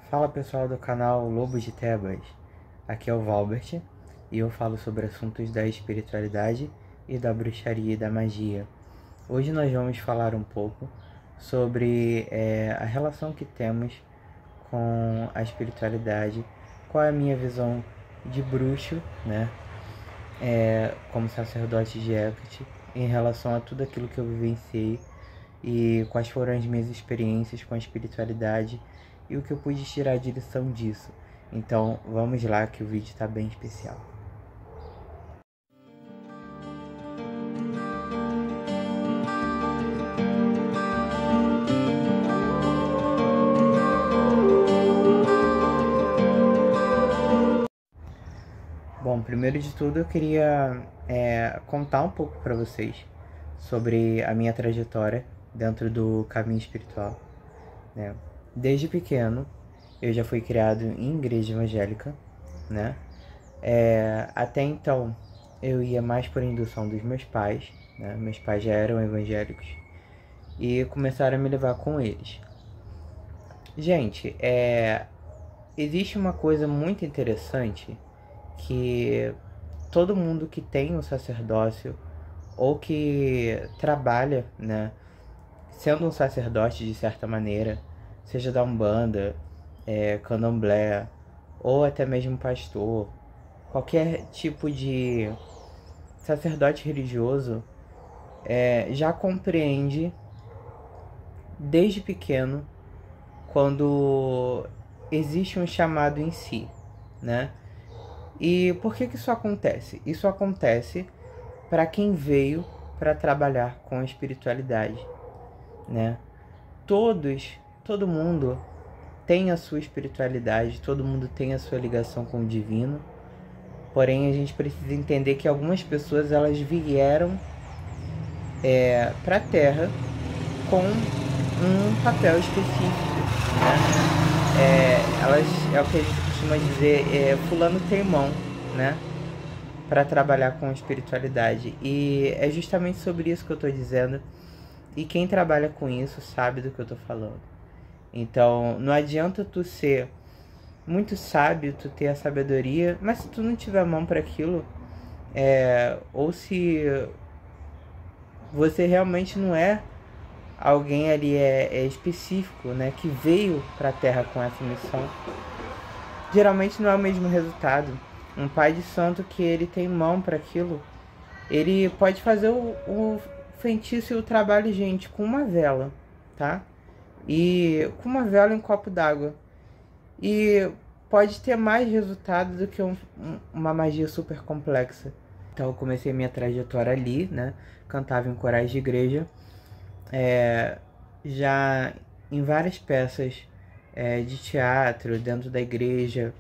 Fala pessoal do canal Lobo de Tebas, aqui é o Valbert e eu falo sobre assuntos da espiritualidade e da bruxaria e da magia. Hoje nós vamos falar um pouco sobre a relação que temos com a espiritualidade, qual é a minha visão de bruxo, né? Como sacerdote de Hecate, em relação a tudo aquilo que eu vivenciei e quais foram as minhas experiências com a espiritualidade e o que eu pude tirar de lição disso. Então vamos lá que o vídeo está bem especial. Bom, primeiro de tudo eu queria contar um pouco para vocês sobre a minha trajetória dentro do caminho espiritual, né? Desde pequeno eu já fui criado em igreja evangélica, né? Até então eu ia mais por indução dos meus pais, né? Meus pais já eram evangélicos e começaram a me levar com eles. Gente, existe uma coisa muito interessante que todo mundo que tem um sacerdócio ou que trabalha, né, sendo um sacerdote de certa maneira, seja da Umbanda, Candomblé, ou até mesmo pastor, qualquer tipo de sacerdote religioso, já compreende desde pequeno quando existe um chamado em si, né? E por que isso acontece? Isso acontece para quem veio para trabalhar com a espiritualidade, né? Todo mundo tem a sua espiritualidade, todo mundo tem a sua ligação com o divino. Porém, a gente precisa entender que algumas pessoas elas vieram para a Terra com um papel específico, né? É o que a gente costuma dizer, fulano tem mão, né? Para trabalhar com espiritualidade. E é justamente sobre isso que eu estou dizendo. E quem trabalha com isso sabe do que eu estou falando. Então, não adianta tu ser muito sábio, tu ter a sabedoria, mas se tu não tiver mão para aquilo, ou se você realmente não é alguém ali específico, né, que veio para a Terra com essa missão, geralmente não é o mesmo resultado. Um pai de santo que ele tem mão para aquilo, ele pode fazer o feitiço e o trabalho, gente, com uma vela, tá? E com uma vela em um copo d'água. E pode ter mais resultado do que uma magia super complexa. Então eu comecei minha trajetória ali, né? Cantava em corais de igreja. Já em várias peças de teatro dentro da igreja.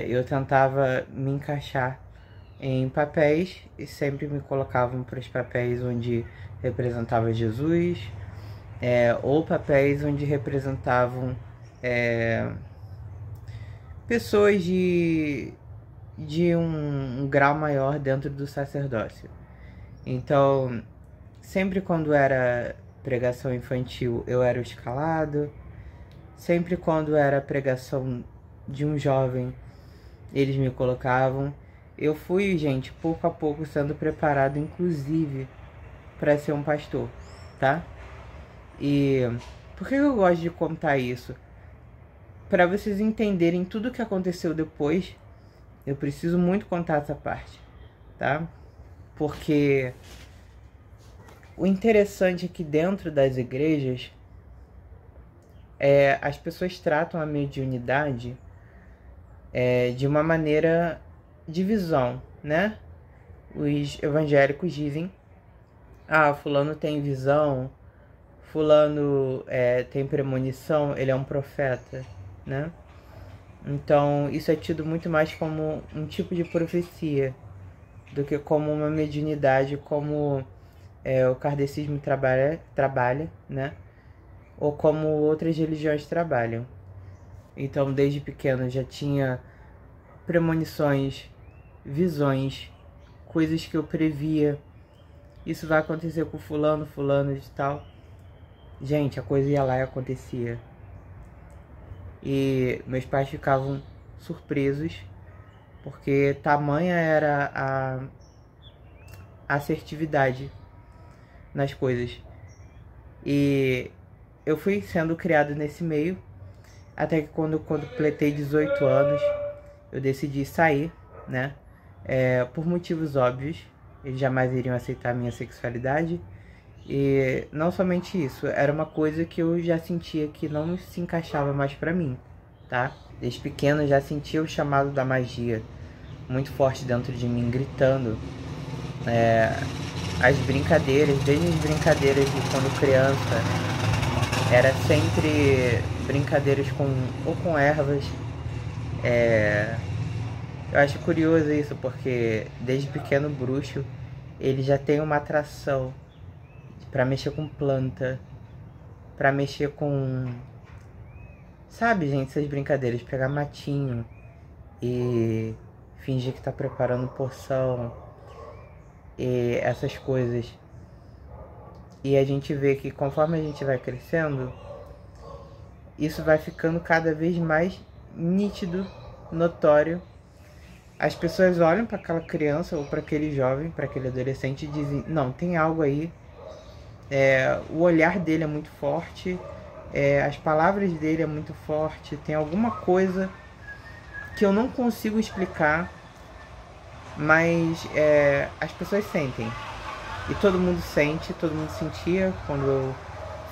Eu tentava me encaixar em papéis e sempre me colocavam para os papéis onde representava Jesus, ou papéis onde representavam pessoas de um grau maior dentro do sacerdócio. Então, sempre quando era pregação infantil, eu era o escalado. Sempre quando era pregação de um jovem, eles me colocavam. Eu fui, gente, pouco a pouco sendo preparado, inclusive, para ser um pastor, tá? E por que eu gosto de contar isso? Para vocês entenderem tudo o que aconteceu depois, eu preciso muito contar essa parte, tá? Porque o interessante é que dentro das igrejas, as pessoas tratam a mediunidade de uma maneira de visão, né? Os evangélicos dizem: ah, fulano tem visão, fulano tem premonição, ele é um profeta, né? Então isso é tido muito mais como um tipo de profecia do que como uma mediunidade, como o kardecismo trabalha, né? Ou como outras religiões trabalham. Então desde pequeno já tinha premonições, visões, coisas que eu previa. Isso vai acontecer com fulano de tal. Gente, a coisa ia lá e acontecia. e meus pais ficavam surpresos porque tamanha era a assertividade nas coisas. E eu fui sendo criado nesse meio, até que quando completei 18 anos, eu decidi sair, né? Por motivos óbvios, eles jamais iriam aceitar a minha sexualidade. E não somente isso, era uma coisa que eu já sentia que não se encaixava mais pra mim, tá? Desde pequeno eu já sentia o chamado da magia muito forte dentro de mim, gritando. As brincadeiras, desde as brincadeiras de quando criança, era sempre brincadeiras com ervas. Eu acho curioso isso, porque desde pequeno bruxo, ele já tem uma atração pra mexer com planta, pra mexer com... Sabe, gente, essas brincadeiras, pegar matinho e fingir que tá preparando poção e essas coisas. E a gente vê que conforme a gente vai crescendo, isso vai ficando cada vez mais nítido, notório. As pessoas olham para aquela criança ou para aquele jovem, para aquele adolescente e dizem, não, tem algo aí. O olhar dele é muito forte, as palavras dele é muito forte, tem alguma coisa que eu não consigo explicar, mas as pessoas sentem. E todo mundo sente, todo mundo sentia quando eu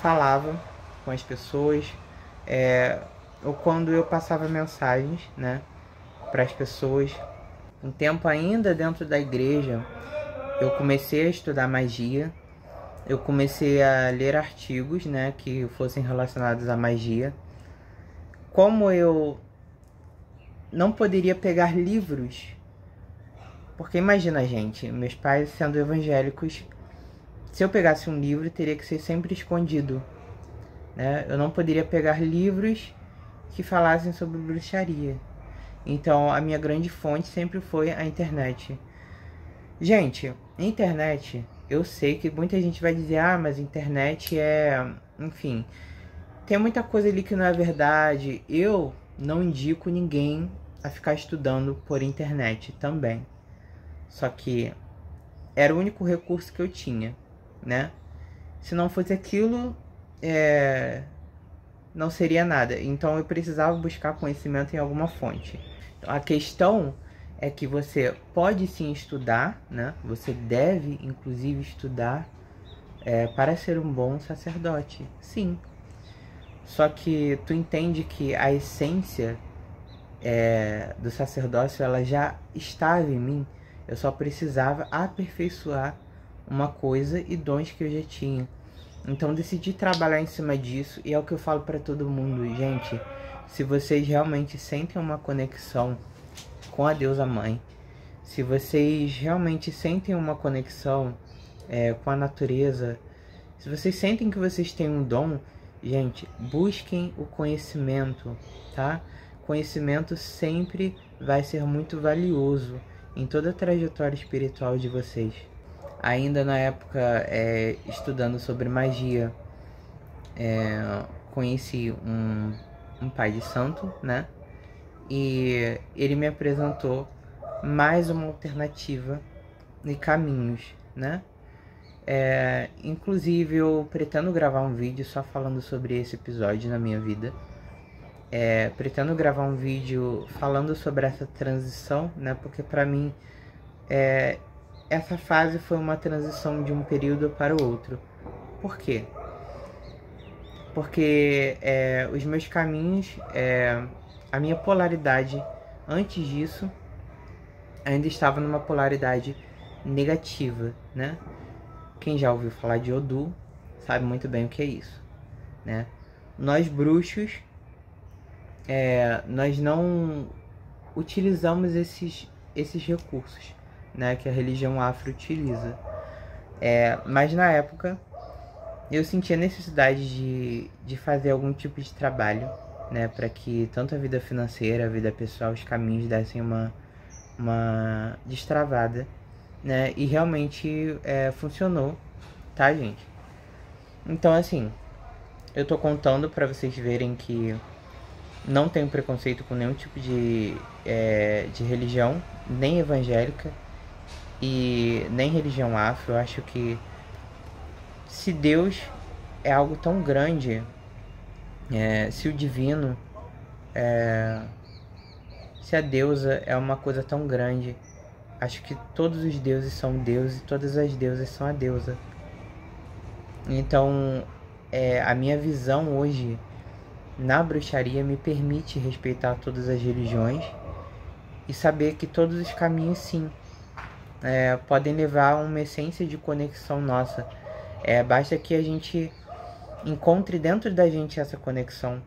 falava com as pessoas, ou quando eu passava mensagens, né, para as pessoas. Um tempo ainda dentro da igreja, eu comecei a estudar magia. Eu comecei a ler artigos, né, que fossem relacionados à magia. Como eu não poderia pegar livros, porque imagina, gente, meus pais sendo evangélicos, se eu pegasse um livro, teria que ser sempre escondido, né? Eu não poderia pegar livros que falassem sobre bruxaria. Então, a minha grande fonte sempre foi a internet. Gente, internet... Eu sei que muita gente vai dizer, mas internet enfim, tem muita coisa ali que não é verdade. Eu não indico ninguém a ficar estudando por internet também. Só que era o único recurso que eu tinha, né? Se não fosse aquilo, não seria nada. Então eu precisava buscar conhecimento em alguma fonte. A questão é que você pode sim estudar, né? Você deve, inclusive, estudar para ser um bom sacerdote. Sim. Só que tu entende que a essência do sacerdócio, ela já estava em mim. Eu só precisava aperfeiçoar uma coisa e dons que eu já tinha. Então decidi trabalhar em cima disso, e é o que eu falo para todo mundo. Gente, se vocês realmente sentem uma conexão com a deusa mãe, se vocês realmente sentem uma conexão com a natureza, se vocês sentem que vocês têm um dom, gente, busquem o conhecimento, tá? Conhecimento sempre vai ser muito valioso em toda a trajetória espiritual de vocês. Ainda na época, estudando sobre magia, conheci um pai de santo, né? E ele me apresentou mais uma alternativa de caminhos, né? Inclusive eu pretendo gravar um vídeo só falando sobre esse episódio na minha vida. Pretendo gravar um vídeo falando sobre essa transição, né? Porque pra mim essa fase foi uma transição de um período para o outro. Por quê? Porque os meus caminhos, a minha polaridade antes disso ainda estava numa polaridade negativa, né? Quem já ouviu falar de Odu sabe muito bem o que é isso, né? Nós bruxos, nós não utilizamos esses recursos, né, que a religião afro utiliza. Mas na época eu sentia necessidade de fazer algum tipo de trabalho, né, para que tanto a vida financeira, a vida pessoal, os caminhos dessem uma destravada, né, e realmente funcionou, tá, gente? Então, assim, eu tô contando para vocês verem que Não tenho preconceito com nenhum tipo de religião, nem evangélica e nem religião afro. Eu acho que se Deus é algo tão grande, se o divino, se a deusa é uma coisa tão grande, acho que todos os deuses são deuses e todas as deusas são a deusa. Então, a minha visão hoje na bruxaria me permite respeitar todas as religiões e saber que todos os caminhos, sim, podem levar a uma essência de conexão nossa. Basta que a gente encontre dentro da gente essa conexão.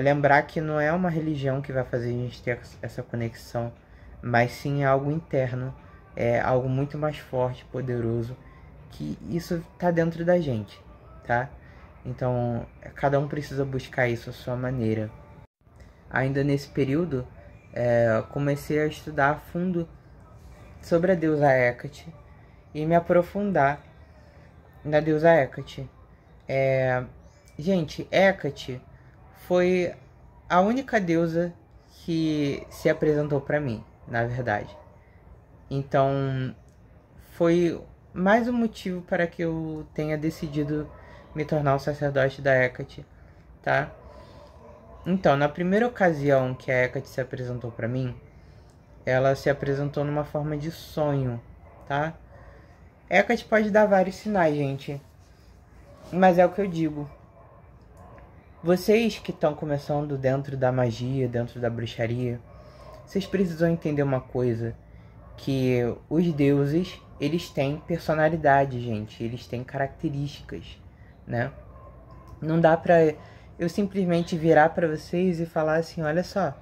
Lembrar que não é uma religião que vai fazer a gente ter essa conexão, mas sim algo interno, algo muito mais forte, poderoso, que isso está dentro da gente, tá? Então, cada um precisa buscar isso à sua maneira. Ainda nesse período, comecei a estudar a fundo sobre a deusa Hecate e me aprofundar na deusa Hecate. Gente, Hecate foi a única deusa que se apresentou para mim, na verdade. Então, foi mais um motivo para que eu tenha decidido me tornar o sacerdote da Hecate, tá? Então, na primeira ocasião que a Hecate se apresentou para mim, ela se apresentou numa forma de sonho, tá? Hecate pode dar vários sinais, gente. Mas é o que eu digo. Vocês que estão começando dentro da magia, dentro da bruxaria, vocês precisam entender uma coisa, que os deuses, eles têm personalidade, gente, eles têm características, né? Não dá pra eu simplesmente virar pra vocês e falar assim, olha só,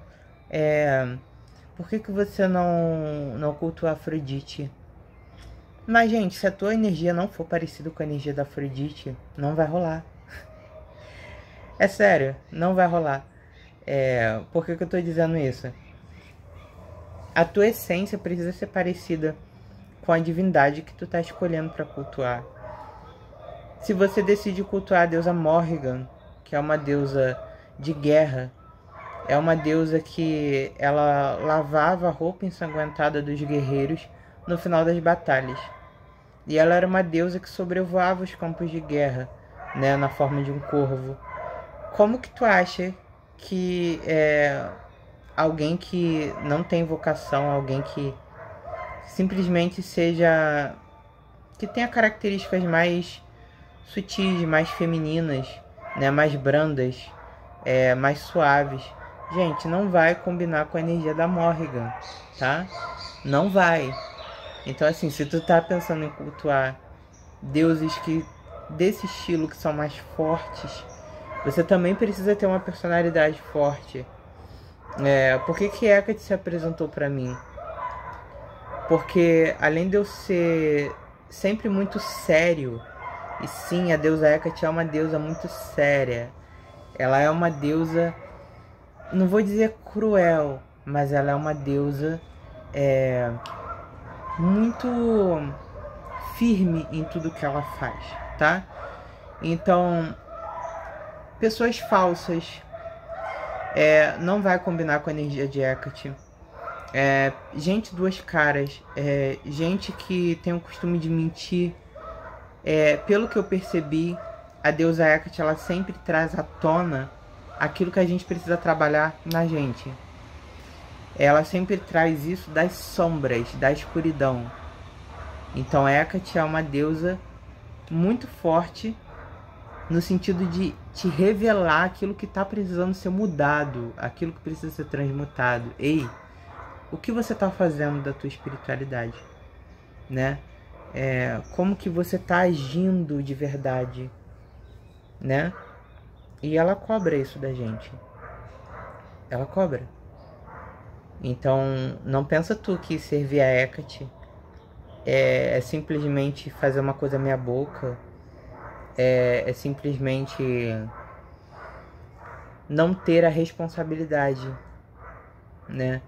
por que você não cultua a Afrodite? Mas, gente, se a tua energia não for parecida com a energia da Afrodite, não vai rolar. É sério, não vai rolar. Por que eu tô dizendo isso? A tua essência precisa ser parecida com a divindade que tu tá escolhendo para cultuar. Se você decide cultuar a deusa Morrigan, que é uma deusa de guerra, é uma deusa que ela lavava a roupa ensanguentada dos guerreiros no final das batalhas. E ela era uma deusa que sobrevoava os campos de guerra, né, na forma de um corvo. Como que tu acha que alguém que não tem vocação, alguém que simplesmente seja, que tenha características mais sutis, mais femininas, né, mais brandas, mais suaves, gente, não vai combinar com a energia da Morrigan, tá? Não vai. Então, assim, se tu tá pensando em cultuar deuses desse estilo, que são mais fortes, você também precisa ter uma personalidade forte. Por que Hecate se apresentou para mim? Porque além de eu ser sempre muito sério, e sim, a deusa Hecate é uma deusa muito séria. Ela é uma deusa, não vou dizer cruel, mas ela é uma deusa muito firme em tudo que ela faz, tá? Então, pessoas falsas não vai combinar com a energia de Hecate. Gente duas caras, gente que tem o costume de mentir. Pelo que eu percebi, a deusa Hecate, ela sempre traz à tona aquilo que a gente precisa trabalhar na gente. Ela sempre traz isso das sombras, da escuridão. Então Hecate é uma deusa muito forte no sentido de te revelar aquilo que está precisando ser mudado, aquilo que precisa ser transmutado. Ei, o que você está fazendo da tua espiritualidade, né? Como que você está agindo de verdade, né? E ela cobra isso da gente. Ela cobra. Então, não pensa tu que servir a Hecate é simplesmente fazer uma coisa meia boca, é simplesmente não ter a responsabilidade, né,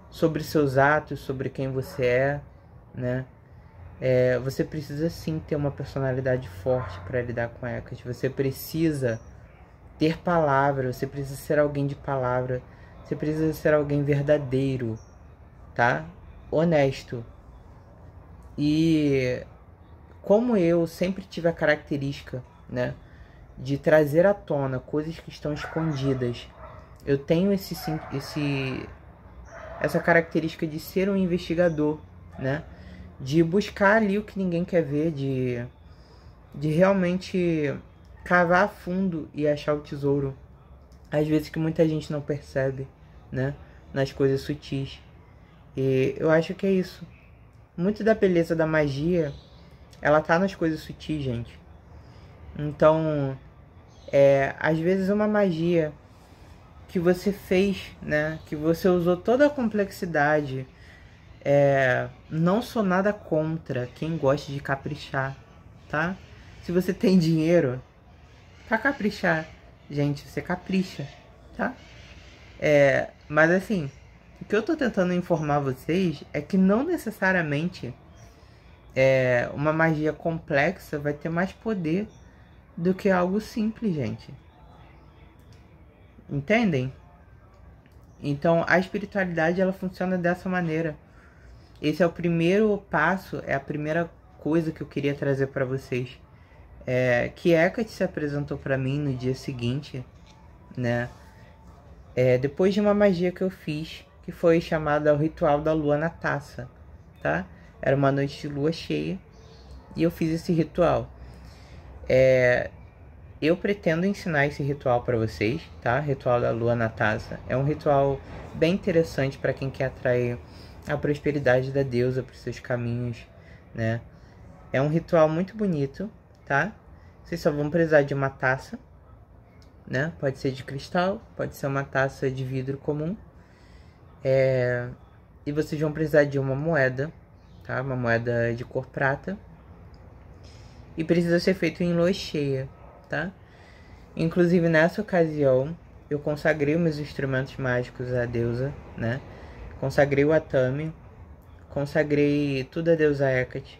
sobre seus atos, sobre quem você né? Você precisa sim ter uma personalidade forte para lidar com Hecate. Você precisa ter palavra, você precisa ser alguém de palavra, você precisa ser alguém verdadeiro, tá? Honesto. E como eu sempre tive a característica, né, de trazer à tona coisas que estão escondidas, eu tenho essa característica de ser um investigador, né? De buscar ali o que ninguém quer ver, de realmente cavar a fundo e achar o tesouro. Às vezes que muita gente não percebe, né? Nas coisas sutis. E eu acho que é isso. Muito da beleza da magia, ela tá nas coisas sutis, gente. Então, às vezes uma magia que você fez, né? Que você usou toda a complexidade. Não sou nada contra quem gosta de caprichar, tá? Se você tem dinheiro pra caprichar, gente, você capricha, tá? Mas assim, o que eu tô tentando informar vocês é que não necessariamente uma magia complexa vai ter mais poder do que algo simples, gente. Entendem? Então, a espiritualidade, ela funciona dessa maneira. Esse é o primeiro passo, é a primeira coisa que eu queria trazer para vocês. Que Hecate se apresentou para mim no dia seguinte, né? Depois de uma magia que eu fiz, que foi chamada o Ritual da Lua na Taça, tá? Era uma noite de lua cheia e eu fiz esse ritual. Eu pretendo ensinar esse ritual para vocês, tá? Ritual da Lua na Taça. É um ritual bem interessante para quem quer atrair a prosperidade da deusa para os seus caminhos, né? É um ritual muito bonito, tá? Vocês só vão precisar de uma taça, né? Pode ser de cristal, pode ser uma taça de vidro comum. E vocês vão precisar de uma moeda, tá? Uma moeda de cor prata. E precisa ser feito em lua cheia, tá? Inclusive nessa ocasião, eu consagrei os meus instrumentos mágicos à deusa, né? Consagrei o Atami, consagrei tudo à deusa Hecate.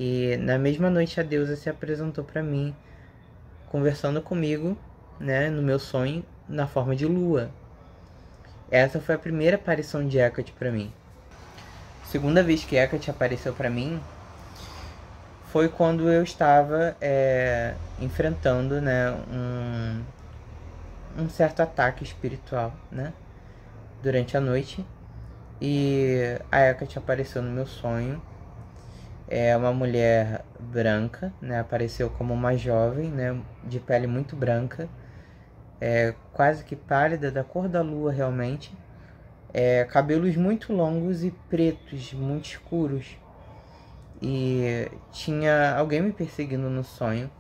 E na mesma noite a deusa se apresentou para mim, conversando comigo, né, no meu sonho, na forma de lua. Essa foi a primeira aparição de Hecate para mim. Segunda vez que Hecate apareceu para mim foi quando eu estava enfrentando, né, um certo ataque espiritual, né, durante a noite. E a Hecate apareceu no meu sonho. É uma mulher branca, né? Apareceu como uma jovem, né? De pele muito branca, quase que pálida, da cor da lua realmente. Cabelos muito longos e pretos, muito escuros. E tinha alguém me perseguindo no sonho.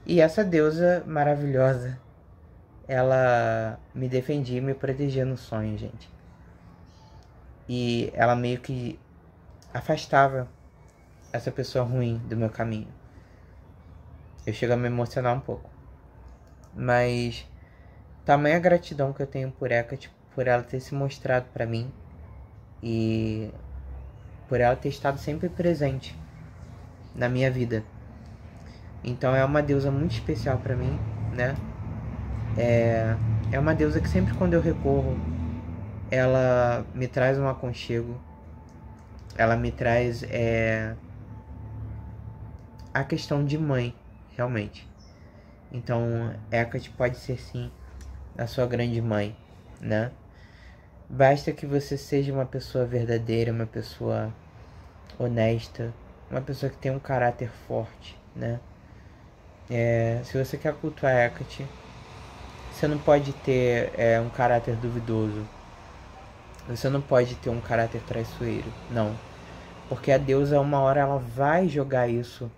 E essa deusa maravilhosa, ela me defendia e me protegia no sonho, gente. E ela meio que afastava essa pessoa ruim do meu caminho. Eu chego a me emocionar um pouco. Mas tamanha gratidão que eu tenho por Hecate, por ela ter se mostrado pra mim e por ela ter estado sempre presente na minha vida. Então é uma deusa muito especial pra mim, né? É uma deusa que sempre quando eu recorro, ela me traz um aconchego. Ela me traz a questão de mãe, realmente. Então, Hecate pode ser sim a sua grande mãe, né? Basta que você seja uma pessoa verdadeira, uma pessoa honesta, uma pessoa que tem um caráter forte, né? Se você quer cultuar Hecate, você não pode ter um caráter duvidoso. Você não pode ter um caráter traiçoeiro, não. Porque a deusa, uma hora, ela vai jogar isso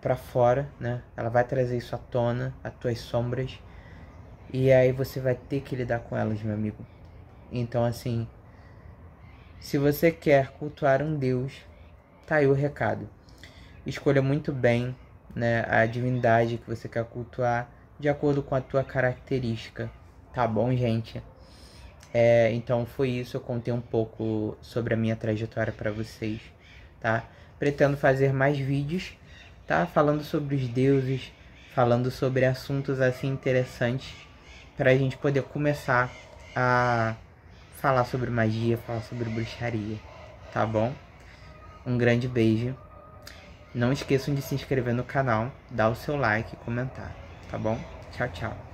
pra fora, né? Ela vai trazer isso à tona, as tuas sombras. E aí você vai ter que lidar com elas, meu amigo. Então, assim, se você quer cultuar um deus, tá aí o recado. Escolha muito bem, né, a divindade que você quer cultuar de acordo com a tua característica. Tá bom, gente? Então foi isso, eu contei um pouco sobre a minha trajetória para vocês, tá? Pretendo fazer mais vídeos, tá? Falando sobre os deuses, falando sobre assuntos assim interessantes pra gente poder começar a falar sobre magia, falar sobre bruxaria, tá bom? Um grande beijo. Não esqueçam de se inscrever no canal, dar o seu like e comentar, tá bom? Tchau, tchau.